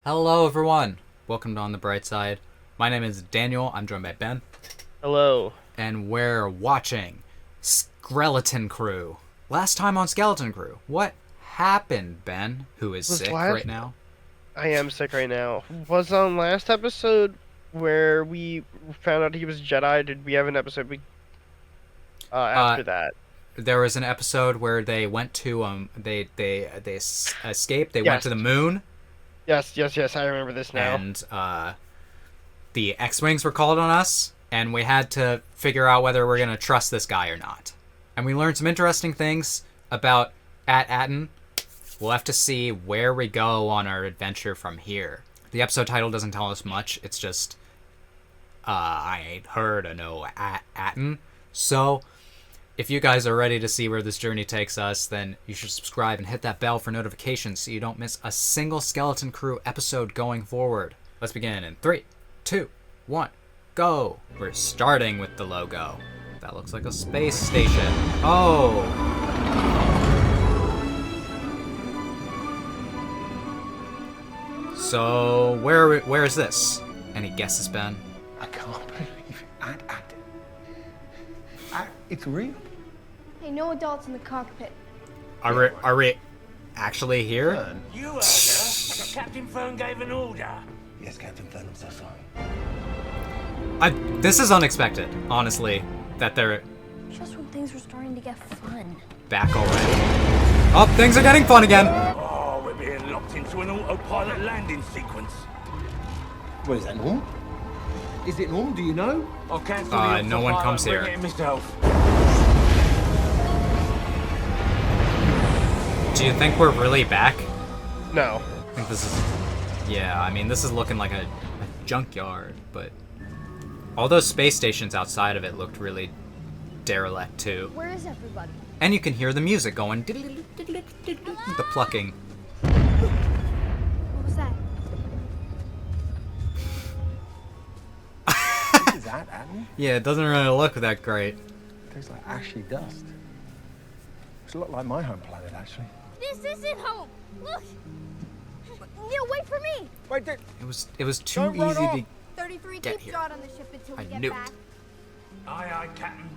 Hello everyone, welcome to On the Bright Side. My name is Daniel, I'm joined by Ben. Hello. And we're watching Skeleton Crew. Last time on Skeleton Crew, what happened, Ben, who is sick right now? I am sick right now. Was on last episode where we found out he was Jedi, did we have an episode after that? There was an episode where they went to, they escaped, they Yes. went to the moon. Yes, I remember this now. And, the X-Wings were called on us, and we had to figure out whether we're going to trust this guy or not. And we learned some interesting things about At Attin. We'll have to see where we go on our adventure from here. The episode title doesn't tell us much. It's just, I ain't heard of no At Attin. So, if you guys are ready to see where this journey takes us, then you should subscribe and hit that bell for notifications so you don't miss a single Skeleton Crew episode going forward. Let's begin in 3, 2, 1, go! We're starting with the logo. That looks like a space station. Oh! So, where is this? Any guesses, Ben? I can't believe it. At Attin. It's real. Hey, no adults in the cockpit. Are we actually here? You heard her. Captain Fern gave an order. Yes, Captain Fern, I'm so sorry. This is unexpected, honestly, that they're Just when things were starting to get fun. back already. Oh, things are getting fun again! Oh, we're being locked into an autopilot landing sequence. What is that, normal? Is it normal? Do you know? I'll cancel the no one comes bring here. it myself. Do you think we're really back? No. I think this is... Yeah, I mean, this is looking like a junkyard, but... All those space stations outside of it looked really derelict, too. Where is everybody? And you can hear the music going... The plucking. What was that? Is that Attin? Yeah, it doesn't really look that great. Tastes like ashy dust. It's a lot like my home planet, actually. This isn't home! Look! Neel, wait for me! Wait, dude. It was too Don't run easy off. to... 33 Get keeps here. Rod on the ship until we I get knew it. back. Aye, Captain.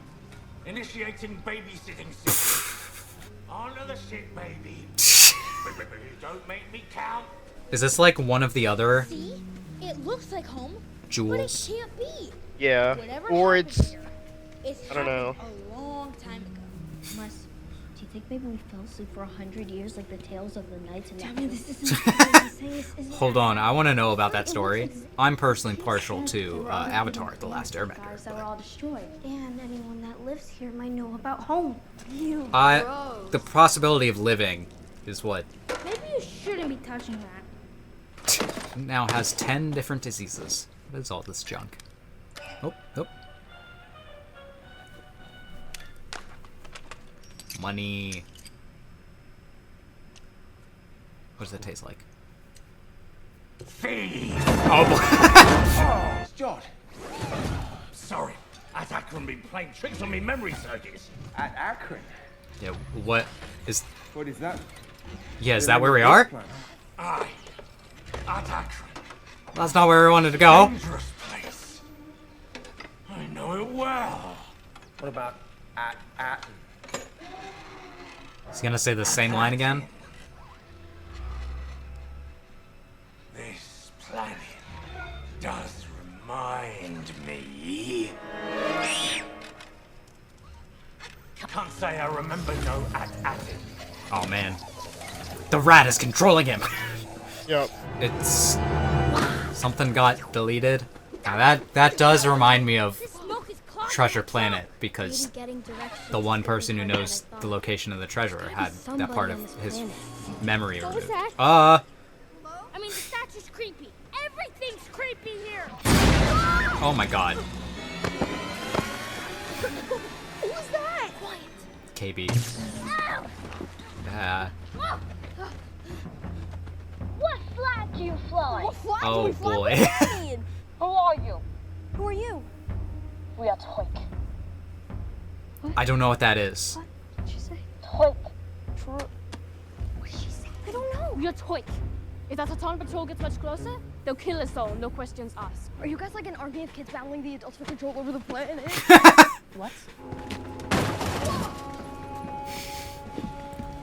Initiating babysitting system. Onto the ship, baby. Don't make me count. Is this like one of the other See? It looks like home, but it jewels? can't be. Yeah. Whatever Or happened it's... here, it's I don't know. happened a long time ago. Unless, do you think maybe we fell asleep for 100 years like the tales of the knights and Tell me this isn't Hold on, I want to know about that story. I'm personally partial to Avatar: The Last Airbender. Guys that were all destroyed. And anyone that lives here might know about home. You The possibility of living is what Maybe you shouldn't be touching that. now has 10 different diseases. What is all this junk? Oh. Money. What does that taste like? Feed. Oh, It's Jod. Sorry. At Achrun been playing tricks on me memory circuits. At Achrun. yeah. What is? What is that? Yeah, is that where we are? Aye. At Achrun. That's not where we wanted to go. Dangerous place. I know it well. What about At Attin? He's gonna say the same line again. This planet does remind me. Can't say I remember no At Attin. Oh man, the rat is controlling him. Yep. It's something got deleted. Now that does remind me of This smoke is clogging Treasure up. Planet because getting directions. the one person who knows the location of the treasure had that part of his memory What was removed. that? I mean, the statue's creepy. Everything's creepy here. Oh my god. Who was that? Quiet. KB. What flag do you fly? What flag do Oh we fly? boy. What does that mean? Who are you? Who are you? We are Toik. I don't know what that is. What'd she say? Toik. What did she say? I don't know. We are Toik. If that Attin patrol gets much closer, they'll kill us all, no questions asked. Are you guys like an army of kids battling the adults for control over the planet? What?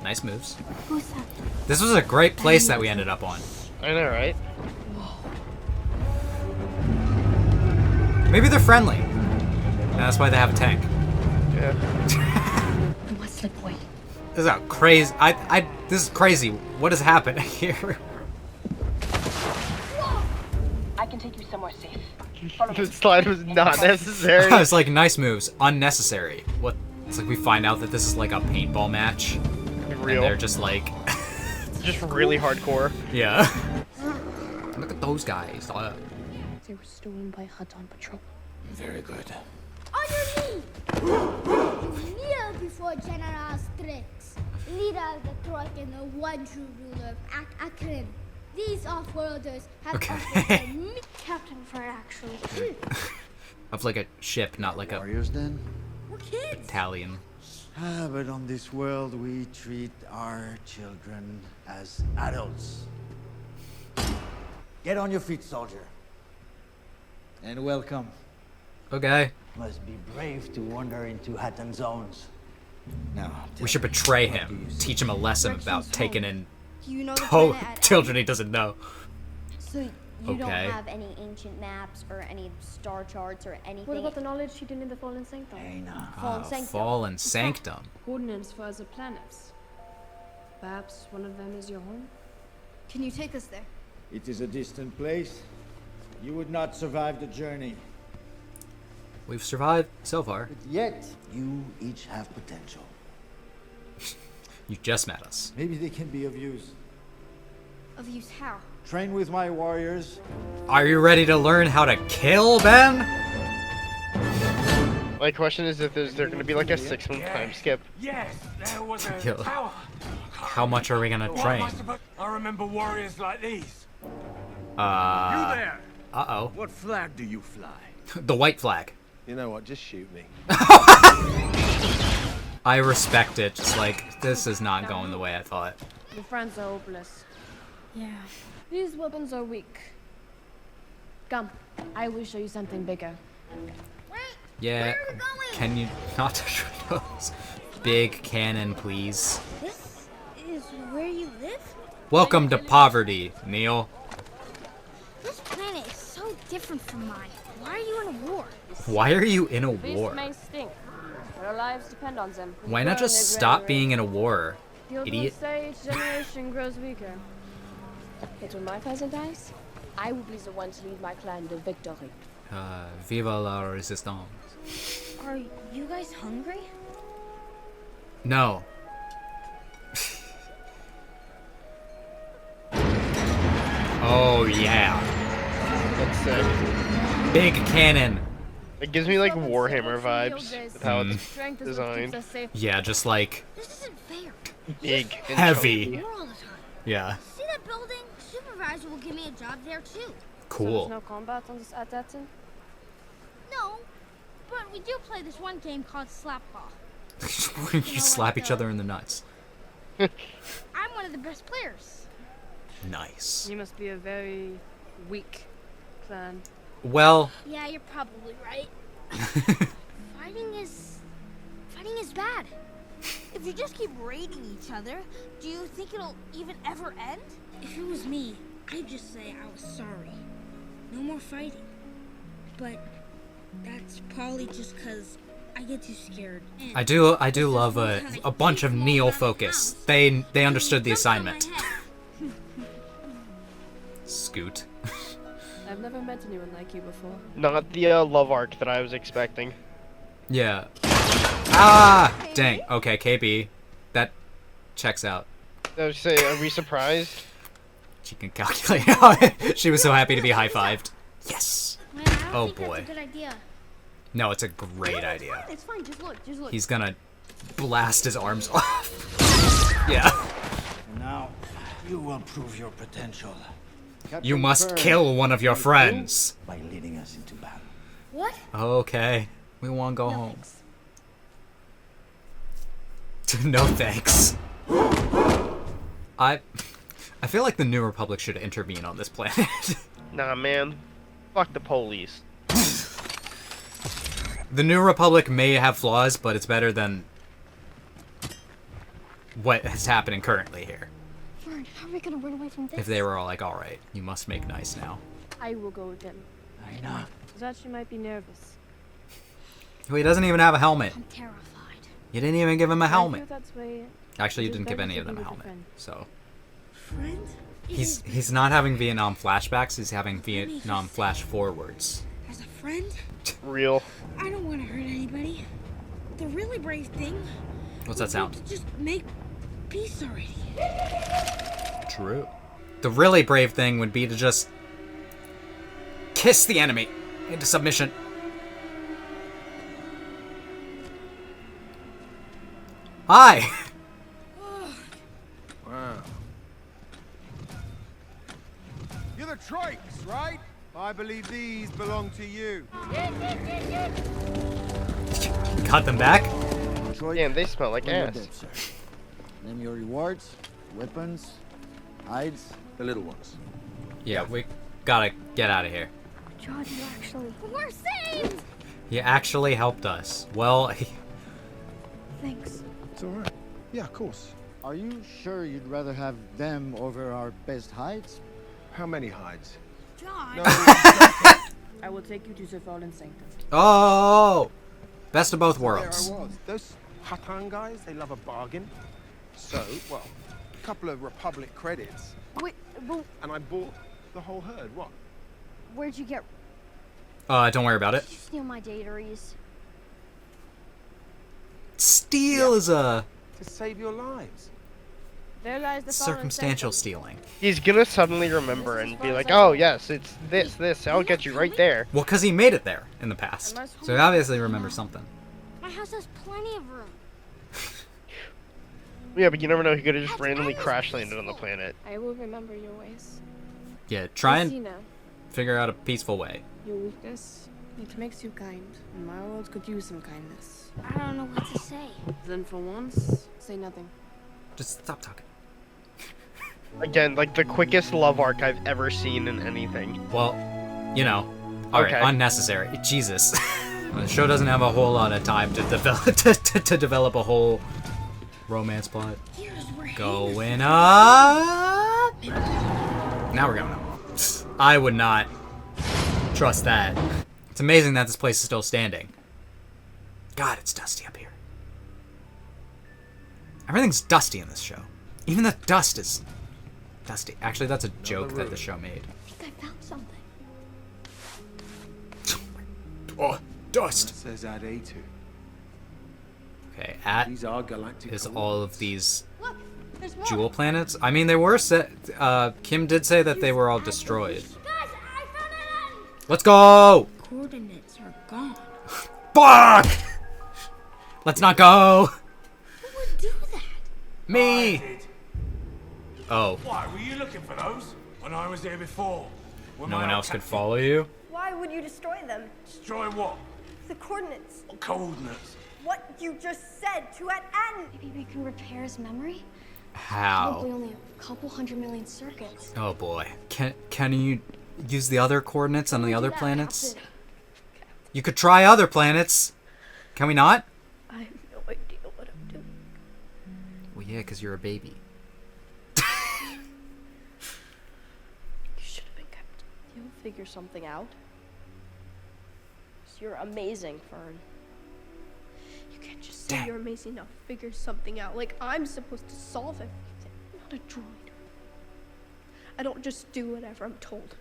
Nice moves. Who's that? This was a great place that we ended up on. I know, right? Maybe they're friendly. And that's why they have a tank. Yeah. You must slip away. This is a crazy. This is crazy. What is happening here? I can take you somewhere safe. The slide was not necessary. It's like nice moves, unnecessary. What? It's like we find out that this is like a paintball match, Real. and they're just like, Just really hardcore. yeah. Look at those guys. They were stolen by Attin patrol. Very good. On your knee! Kneel before General Strix, leader of the Troika and the one true ruler of Achrun. These off-worlders have offered me captain for Achrun. Of like a ship, not like a Warriors then? We're kids. battalion. Ah, but on this world we treat our children as adults. Get on your feet, soldier. And welcome. Okay. Must be brave to wander into Attin zones. Now, We should betray him. Teach him a lesson about taking in Do you know the oh planet at children he doesn't know. So you Okay. don't have any ancient maps or any star charts or anything? What about the knowledge hidden in the Fallen Sanctum? Hey, now. Fallen Sanctum? Fallen Sanctum. Coordinates for other planets. Perhaps one of them is your home? Can you take us there? It is a distant place. You would not survive the journey. We've survived so far. But yet, you each have potential. You just met us. Maybe they can be of use. Of use how? Train with my warriors. Are you ready to learn how to kill, Ben? My question is if there going to be like a 6-month time skip. Yes, there was a Yo. tower. How much are we gonna What train? must have been- I remember warriors like these. You Uh there? oh. What flag do you fly? The white flag. You know what? Just shoot me. I respect it. Just like this is not going the way I thought. Your friends are hopeless. Yeah. These weapons are weak. Come, I will show you something bigger. Yeah. Can you not touch your nose? Big cannon, please. This is where you live? Welcome to poverty, Neel. This planet is so different from mine. Why are you in a war? Why are you in a Beasts war? may stink, but our lives depend on them. We Why not burn just their stop granary. being in a war? The old Idiot. ones say each generation grows weaker. But when my father dies, I will be the one to lead my clan to victory. Viva la resistance. Are you guys hungry? No. Oh yeah. That's sick. Big cannon. It gives me like Warhammer vibes with how it's Strength is what designed. keeps us safe. Yeah, just like This isn't fair. Big and Heavy. chunky. War all the time. yeah. See that building? Supervisor will give me a job there too. So there's Cool. no combat on this At Attin? No, but we do play this one game called Slap Ball. You slap each other in the nuts. I'm one of the best players. Nice. You must be a very weak clan. Well, Yeah, you're probably right. Fighting is bad. If you just keep raiding each other, do you think it'll even ever end? If it was me, I'd just say I was sorry. No more fighting. But that's probably just because I get too scared. And I do love a bunch of Neel focus. They understood the assignment. Scoot. I've never met anyone like you before. Not the love arc that I was expecting. Yeah. Ah! Dang. Okay, KB. That checks out. I was say, are we surprised? She can calculate. She was so happy to be high-fived. Yes. Man, I don't Oh, think boy. That's a good idea. No, it's a great idea. It's fine. Just look. Just look. He's gonna blast his arms off. Yeah. Now, you will prove your potential. You Captain must Kern kill one of your will friends. By leading us into battle. What? Okay. We wanna go No, home. thanks. No thanks. I feel like the New Republic should intervene on this planet. Nah, man. Fuck the police. The New Republic may have flaws, but it's better than what is happening currently here. Vern, how are we gonna run away from this? If they were all like, alright, you must make nice now. I will go with him. I know. Zachi might be nervous. Oh, he doesn't even have a helmet. I'm terrified. You didn't even give him a I helmet. feel that's way. Actually, you It is didn't give better any to of them be a with a helmet. friend. So Friend? he's not having Vietnam flashbacks. He's having Vietnam flash forwards. As a friend? Real. I don't want to hurt anybody. The really brave thing. What's that sound? To just make peace already. True. The really brave thing would be to just kiss the enemy into submission. Hi. Wow. You're the Trakes, right? I believe these belong to you. Cut them back. Troy, Damn, they smell like when you're ass. dead, sir. Name your rewards, weapons, hides. The little ones. Yeah, we gotta get out of here. John, you actually. We're saved! He actually helped us. Well, Thanks. It's all right. Yeah, of course. Are you sure you'd rather have them over our best hides? How many hides? John! No. I will take you to Sir Fallen Sanctum. oh, best of both There I worlds. was. Those Attin guys, they love a bargain. So, well, a couple of Republic credits, Wait, but and I bought the whole herd. What? where'd you get? Don't worry about it. Did you steal my dataries? Steal is a To save your lives. There lies the Fallen circumstantial Sanctum. stealing. He's gonna suddenly remember and be like, oh, yes, it's this. I'll get you right there. Well, because he made it there in the past. So he obviously remembers something. My house has plenty of room. Yeah, but you never know. He could have just randomly crash landed on the planet. I will remember your ways. Yeah, try I and see now. figure out a peaceful way. Your weakness, it makes you kind. And my world could use some kindness. I don't know what to say. Then for once, say nothing. Just stop talking. Again, like the quickest love arc I've ever seen in anything. Well, you know, alright, Okay. unnecessary. Jesus. The show doesn't have a whole lot of time to develop to develop a whole romance plot. Here's where Going up. Now we're going up. I would not trust that. It's amazing that this place is still standing. God, it's dusty up here. Everything's dusty in this show. Even the dust is dusty. Actually, that's a joke that the show made. I think I found something. Oh, dust. That says At Attin. Okay, At These are galactic. is all of these Look, there's more. jewel planets. I mean, they were set. Kim did say that they were all destroyed. Guys, I found it! Let's go! Coordinates are gone. Fuck! Let's not go. Who would do that? Me. I did. Oh, Why, were you looking for those? When I was here before? When no my one old else could captain- follow you. Why would you destroy them? Destroy what? The coordinates. What coordinates? What you just said to At Attin. Maybe we can repair his memory? How? Probably only a couple 100 million circuits. Oh boy. Can you use the other coordinates on the other planets? You could try other planets. Can we not? I have no idea what I'm doing. Well, yeah, because you're a baby. You should have been kept. You'll figure something out. 'Cause you're amazing, Fern. You can't just say Damn. you're amazing now. Figure something out. Like I'm supposed to solve everything. I'm not a droid. I don't just do whatever I'm told.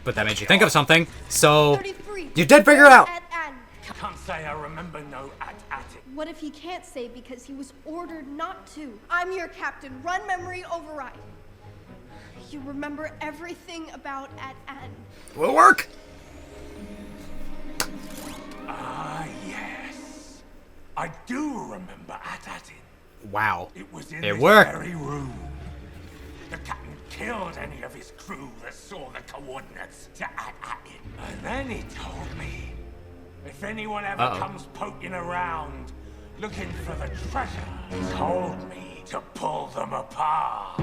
But that made you think of something, so 33. you did figure it out. At Attin. Can't say I remember no At Attin. What if he can't say because he was ordered not to? I'm your captain. Run memory override. You remember everything about At Attin. Will work. Ah, yes. I do remember At Attin. Wow. It was in It this worked. very room. The captain killed any of his crew that saw the coordinates to At Attin. And then he told me, if anyone ever Uh-oh. comes poking around, looking for the treasure, told me to pull them apart.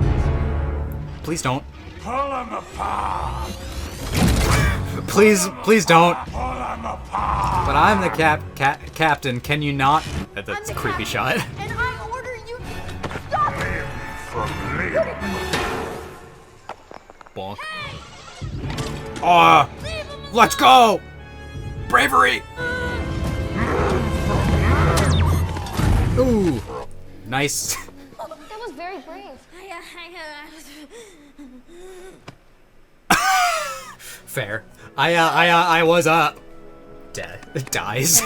Please don't. Pull them apart. Please don't. Pull them apart. But I'm the captain. Can you not? That's a creepy shot. And I order you to stop it! From me. Bonk. Let's go! Bravery! Ooh. Nice. That was very brave. Fair. I was dead. It dies.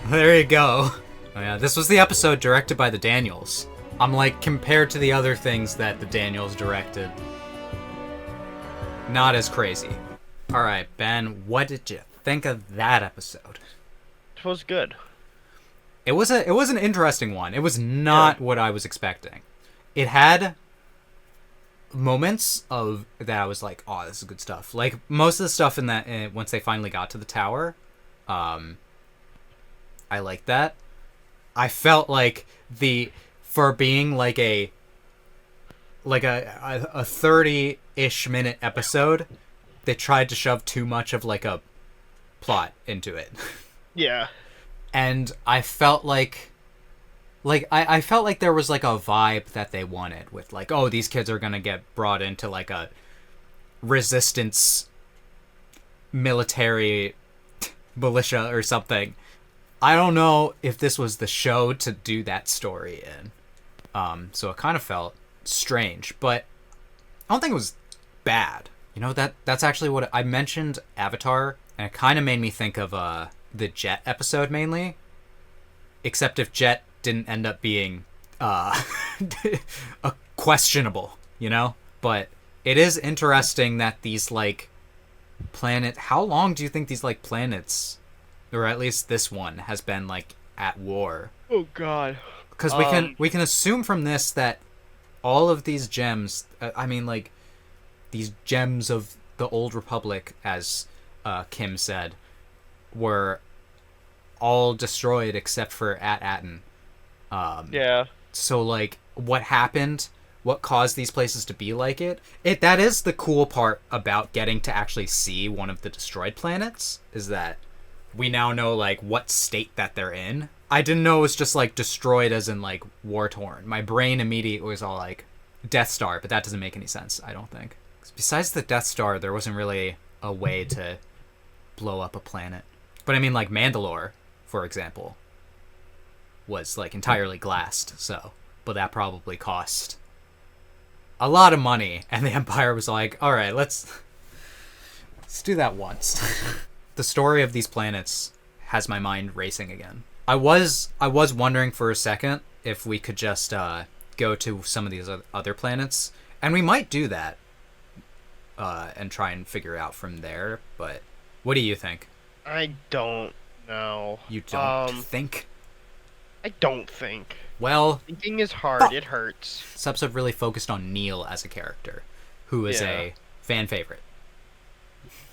There you go. Oh yeah, this was the episode directed by the Daniels. I'm like, compared to the other things that the Daniels directed, not as crazy. Alright, Ben, what did you think of that episode? It was good. It was an interesting one. It was not what I was expecting. It had moments of that I was like, oh, this is good stuff. Like most of the stuff in that once they finally got to the tower, I liked that. I felt like for being like a 30-ish minute episode, they tried to shove too much of like a plot into it. Yeah. And I felt like I felt like there was like a vibe that they wanted with like, oh, these kids are gonna get brought into like a resistance military militia or something. I don't know if this was the show to do that story in. So it kind of felt strange, but I don't think it was bad. You know, that's actually what I mentioned Avatar, and it kind of made me think of the Jet episode mainly, except if Jet didn't end up being a questionable, you know? But it is interesting that these like how long do you think these like planets, or at least this one, has been like at war? Oh god. Because we can assume from this that all of these gems, these gems of the Old Republic, as Kim said, were all destroyed except for At Attin. Yeah. So like, what happened? What caused these places to be like it? That is the cool part about getting to actually see one of the destroyed planets, is that we now know like what state that they're in. I didn't know it was just like destroyed as in like war torn. My brain immediately was all like Death Star, but that doesn't make any sense, I don't think. Besides the Death Star, there wasn't really a way to blow up a planet. But I mean, like Mandalore, for example, was like entirely glassed, so, but that probably cost a lot of money, and the Empire was like, all right, let's do that once. The story of these planets has my mind racing again. I was wondering for a second if we could just go to some of these other planets, and we might do that and try and figure out from there, but what do you think? I don't know. You don't think? I don't think. Well, thinking is hard. It hurts. This episode really focused on Neel as a character, who is a fan favorite.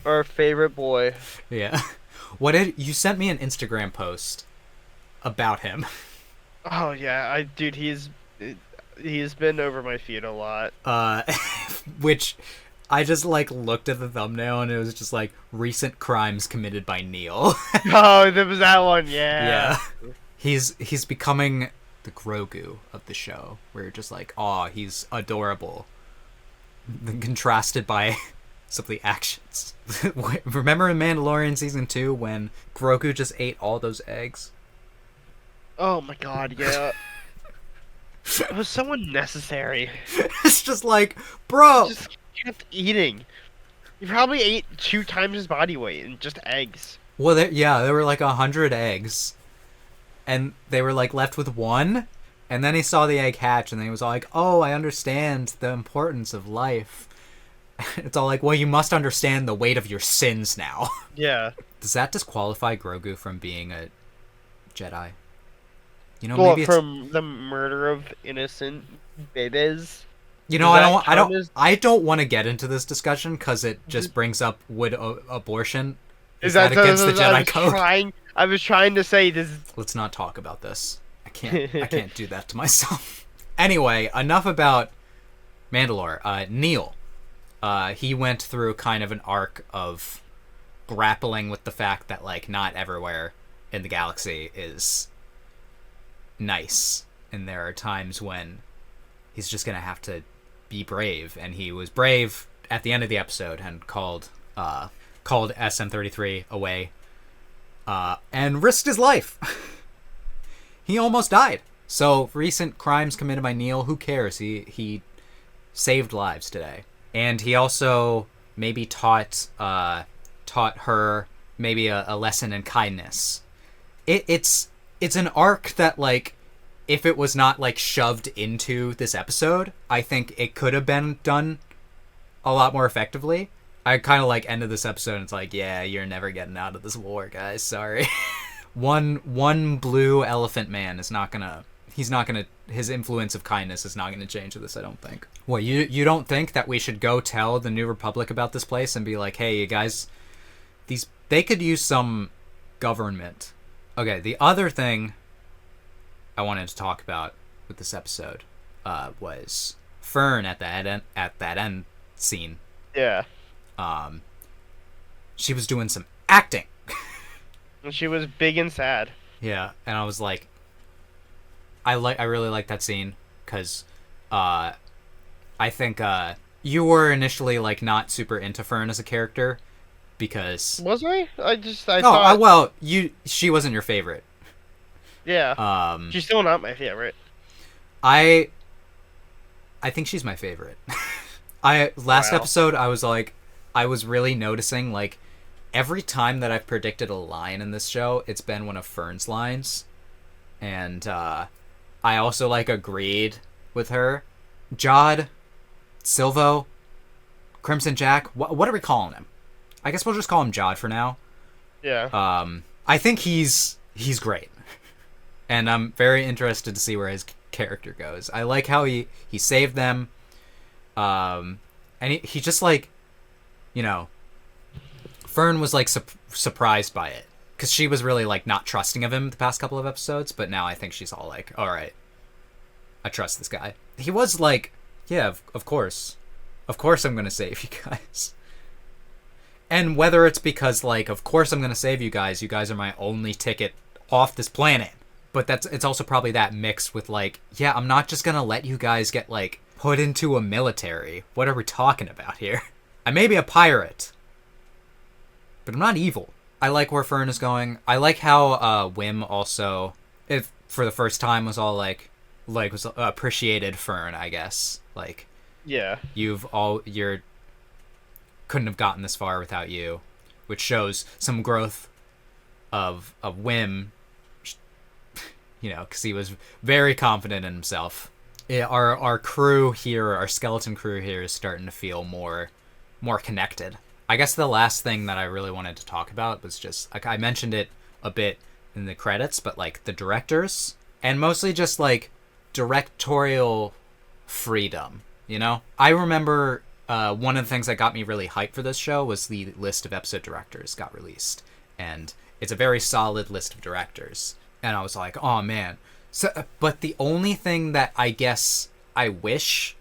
Our favorite boy. Yeah. You sent me an Instagram post about him. Oh yeah, dude, he's been over my feed a lot. Which I just like looked at the thumbnail and it was just like recent crimes committed by Neel. Oh, there was that one, yeah. Yeah. He's becoming the Grogu of the show, where you're just like, oh, he's adorable. Then contrasted by some of the actions. Remember in Mandalorian Season 2 when Grogu just ate all those eggs? Oh my god, yeah. It was so unnecessary. It's just like, bro! Just kept eating. He probably ate 2 times his body weight in just eggs. Well, there were like 100 eggs. And they were like left with 1. And then he saw the egg hatch and then he was all like, oh, I understand the importance of life. It's all like, well, you must understand the weight of your sins now. Yeah. Does that disqualify Grogu from being a Jedi? You know, well, maybe from the murder of innocent babies. You know, I don't want to get into this discussion because it just brings up abortion. Is that against the Jedi code? I was trying to say this. Let's not talk about this. I can't do that to myself. Anyway, enough about Mandalore. Neel. He went through kind of an arc of grappling with the fact that, like, not everywhere in the galaxy is nice. And there are times when he's just going to have to be brave. And he was brave at the end of the episode and called SM-33 away and risked his life. He almost died. So, recent crimes committed by Neel, who cares? He saved lives today. And he also maybe taught her maybe a lesson in kindness. It's an arc that, like, if it was not, like, shoved into this episode, I think it could have been done a lot more effectively. I kind of, like, ended this episode and it's like, yeah, you're never getting out of this war, guys. Sorry. One blue elephant man is not gonna... his influence of kindness is not gonna change this, I don't think. What, you don't think that we should go tell the New Republic about this place and be like, hey, you guys, they could use some government. Okay, the other thing I wanted to talk about with this episode was Fern at that end scene. Yeah. She was doing some acting. And she was big and sad. Yeah, and I was like, I really like that scene because I think you were initially, like, not super into Fern as a character because was I? I thought. Well, she wasn't your favorite. Yeah. She's still not my favorite. I think she's my favorite. Last episode I was really noticing, like, every time that I've predicted a line in this show, it's been one of Fern's lines. And I also, like, agreed with her. Jod, Silvo, Crimson Jack, what are we calling him? I guess we'll just call him Jod for now. Yeah. I think he's great. And I'm very interested to see where his character goes. I like how he saved them. And he just, like, you know, Fern was, like, surprised by it. Because she was really, like, not trusting of him the past couple of episodes. But now I think she's all like, all right, I trust this guy. He was like, yeah, of course. Of course I'm going to save you guys. And whether it's because, like, of course I'm going to save you guys are my only ticket off this planet. But it's also probably that mixed with, like, yeah, I'm not just going to let you guys get, like, put into a military. What are we talking about here? I may be a pirate, but I'm not evil. I like where Fern is going. I like how Wim also, if for the first time, was all like was appreciated Fern, I guess. Like, yeah, you're couldn't have gotten this far without you, which shows some growth of Wim. You know, because he was very confident in himself. Our crew here, our skeleton crew here, is starting to feel more connected. I guess the last thing that I really wanted to talk about was just, like, I mentioned it a bit in the credits, but, like, the directors, and mostly just, like, directorial freedom, you know? I remember one of the things that got me really hyped for this show was the list of episode directors got released, and it's a very solid list of directors, and I was like, oh man. So, but the only thing that I guess I wish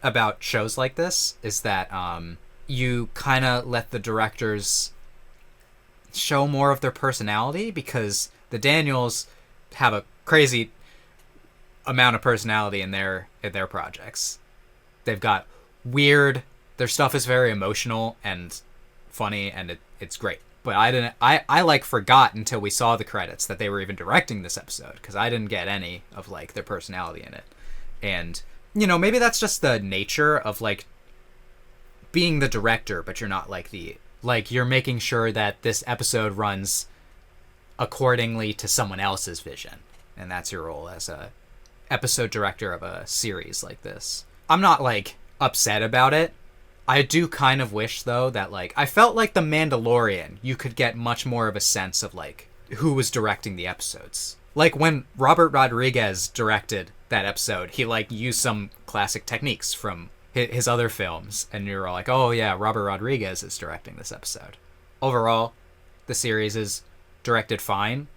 about shows like this is that you kind of let the directors show more of their personality, because the Daniels have a crazy amount of personality in their projects. They've got weird, their stuff is very emotional and funny, and it's great. But I like forgot until we saw the credits that they were even directing this episode, because I didn't get any of, like, their personality in it. And, you know, maybe that's just the nature of, like, being the director, but you're not, like, you're making sure that this episode runs accordingly to someone else's vision, and that's your role as a episode director of a series like this. I'm not, like, upset about it. I do kind of wish, though, that, like, I felt like The Mandalorian, you could get much more of a sense of, like, who was directing the episodes. Like, when Robert Rodriguez directed that episode, he, like, used some classic techniques from his other films, and you're all like, oh yeah, Robert Rodriguez is directing this episode. Overall, the series is directed fine.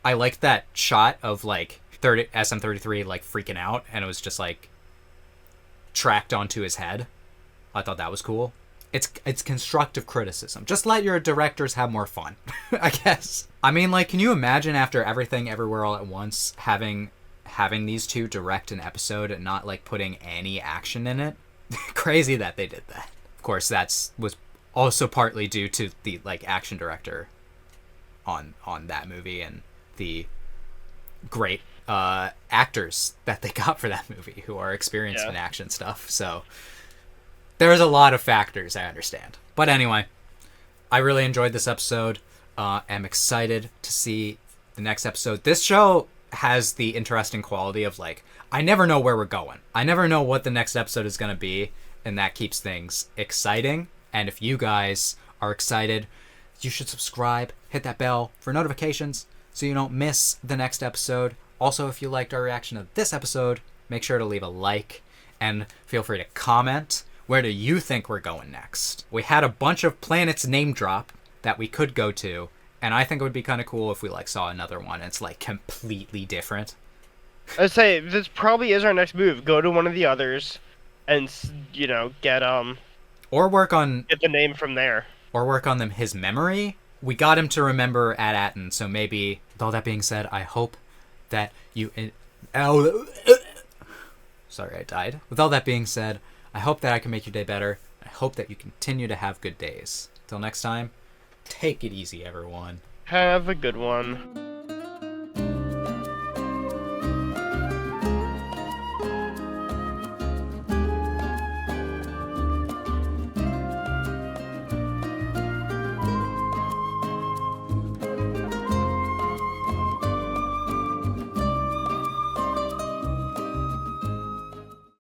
I liked that shot of, like, SM-33 like freaking out, and it was just like tracked onto his head. I thought that was cool. It's constructive criticism. Just let your directors have more fun, I guess. I mean, like, can you imagine after Everything Everywhere All at Once having these two direct an episode and not like putting any action in it? Crazy that they did that. Of course, was also partly due to the like action director on that movie and the great actors that they got for that movie who are experienced in action stuff. So there's a lot of factors, I understand. But anyway, I really enjoyed this episode. I'm excited to see the next episode. This show has the interesting quality of like, I never know where we're going. I never know what the next episode is going to be, and that keeps things exciting. And if you guys are excited, you should subscribe, hit that bell for notifications so you don't miss the next episode. Also, if you liked our reaction to this episode, make sure to leave a like and feel free to comment. Where do you think we're going next? We had a bunch of planets name drop that we could go to, and I think it would be kind of cool if we like saw another one. It's like completely different. I'd say this probably is our next move. Go to one of the others, and get get the name from there. Or work on his memory. We got him to remember At Attin, so maybe. With all that being said, I hope that you. Sorry, I died. With all that being said, I hope that I can make your day better. I hope that you continue to have good days. Till next time, take it easy, everyone. Have a good one.